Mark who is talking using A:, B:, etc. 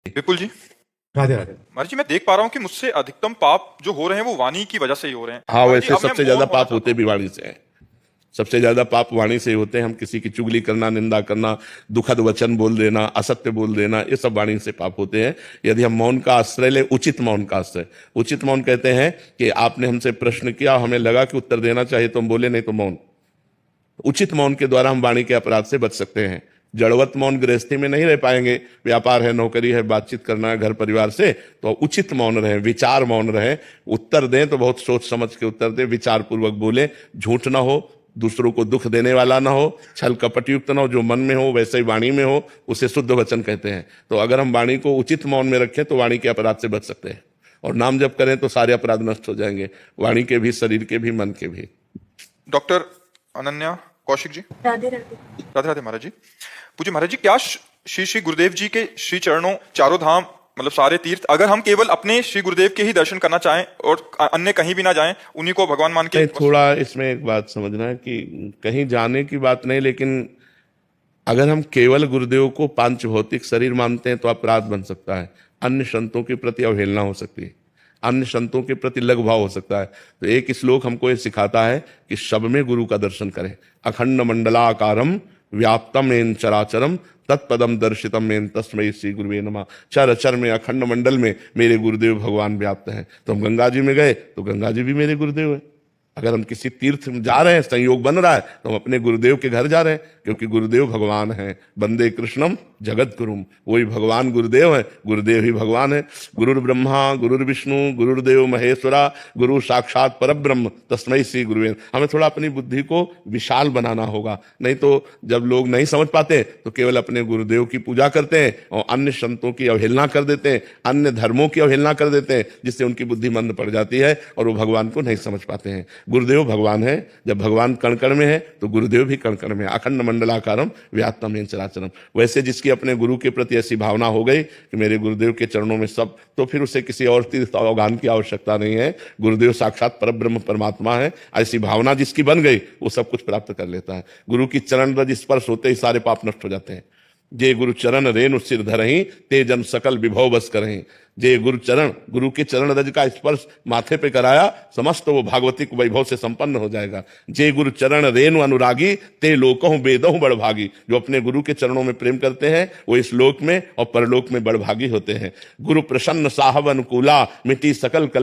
A: विपुल जी,
B: राधे राधे।
A: महाराज जी, मैं देख पा रहा हूँ कि मुझसे अधिकतम पाप जो हो रहे हैं वो वाणी की वजह से ही हो रहे हैं।
C: हाँ,
A: महाराज जी,
C: वैसे
A: अब मैं
C: सबसे
A: मौन
C: ज्यादा
A: होना
C: पाप
A: चाहता
C: होते
A: हूँ।
C: भी वाणी से हैं। सबसे ज्यादा पाप वाणी से होते हैं। हम किसी की चुगली करना, निंदा करना, दुखद वचन बोल देना, असत्य बोल देना, ये सब वाणी से पाप होते हैं। यदि हम मौन का आश्रय ले, उचित मौन का आश्रय, उचित मौन कहते हैं कि आपने हमसे प्रश्न किया, हमें लगा कि उत्तर देना चाहिए तो हम बोले, नहीं तो मौन। उचित मौन के द्वारा हम वाणी के अपराध से बच सकते हैं। जड़वत मौन गृहस्थी में नहीं रह पाएंगे। व्यापार है, नौकरी है, बातचीत करना है घर परिवार से, तो उचित मौन रहे, विचार मौन रहे। उत्तर दें तो बहुत सोच समझ के उत्तर दें, विचार पूर्वक बोले, झूठ ना हो, दूसरों को दुख देने वाला ना हो, छल कपट युक्त ना हो, जो मन में हो वैसे ही वाणी में हो, उसे शुद्ध वचन कहते हैं। तो अगर हम वाणी को उचित मौन में रखें तो वाणी के अपराध से बच सकते हैं। और नाम जप करें तो सारे अपराध नष्ट हो जाएंगे, वाणी के भी, शरीर के भी, मन के भी।
A: डॉक्टर अनन्या कौशिक जी,
D: राधे राधे।
A: राधे राधे महाराज जी। पूज्य महाराज जी, क्या श्री श्री गुरुदेव जी के श्री चरणों, चारों धाम, मतलब सारे तीर्थ, अगर हम केवल अपने श्री गुरुदेव के ही दर्शन करना चाहें और अन्य कहीं भी ना जाएं, उन्हीं को भगवान मान के?
C: नहीं, थोड़ा इसमें एक बात समझना है कि कहीं जाने की बात नहीं, लेकिन अगर हम केवल गुरुदेव को पांच भौतिक शरीर मानते हैं तो अपराध बन सकता है। अन्य संतों के प्रति अवहेलना हो सकती है, अन्य संतों के प्रति लघु भाव हो सकता है। तो एक श्लोक हमको ये सिखाता है कि सब में गुरु का दर्शन करें। अखंड मंडलाकारम व्याप्तम एन चराचरम तत्पदम दर्शितम एन तस्मै श्री गुरुवे नमः। चर अचर में, अखंड मंडल में मेरे गुरुदेव भगवान व्याप्त हैं। तो हम गंगा जी में गए तो गंगा जी भी मेरे गुरुदेव हैं। अगर हम किसी तीर्थ में जा रहे हैं, संयोग बन रहा है, तो हम अपने गुरुदेव के घर जा रहे हैं, क्योंकि गुरुदेव भगवान हैं। वंदे कृष्णम जगत गुरुम, वही भगवान गुरुदेव है, गुरुदेव ही भगवान है। गुरुर् ब्रह्मा गुरुर्विष्णु गुरुर्देव महेश्वरा, गुरु साक्षात परब्रह्म तस्मै श्री गुरुवे। हमें थोड़ा अपनी बुद्धि को विशाल बनाना होगा, नहीं तो जब लोग नहीं समझ पाते तो केवल अपने गुरुदेव की पूजा करते हैं और अन्य संतों की अवहेलना कर देते हैं, अन्य धर्मों की अवहेलना कर देते हैं, जिससे उनकी बुद्धि मंद पड़ जाती है और वो भगवान को नहीं समझ पाते हैं। गुरुदेव भगवान है, जब भगवान कण कण में है तो गुरुदेव भी कण कण में है। अखंड मंडलाकारम व्याप्तम येन चराचरम। वैसे जिसकी अपने गुरु के प्रति ऐसी भावना हो गई कि मेरे गुरुदेव के चरणों में सब, तो फिर उसे किसी और तीर्थ अवगान की आवश्यकता नहीं है। गुरुदेव साक्षात परब्रह्म परमात्मा है। ऐसी भावना जिसकी बन गई वो सब कुछ प्राप्त कर लेता है। गुरु की चरण रज स्पर्श होते ही सारे पाप नष्ट हो जाते हैं। जे गुरु चरण रेणु सिर धरहीं, ते जन सकल विभव बस करहीं। जे गुरु चरण, गुरु के चरण रज का स्पर्श माथे पे कराया, समस्त वो भागवतिक वैभव से संपन्न हो जाएगा। जे गुरु चरण रेणु अनुरागी, ते लोकहु वेदहु बड़भागी। जो अपने गुरु के चरणों में प्रेम करते हैं वो इस लोक में और परलोक में बड़भागी होते हैं। गुरु प्रसन्न साहब अनुकूला, मिटी सकल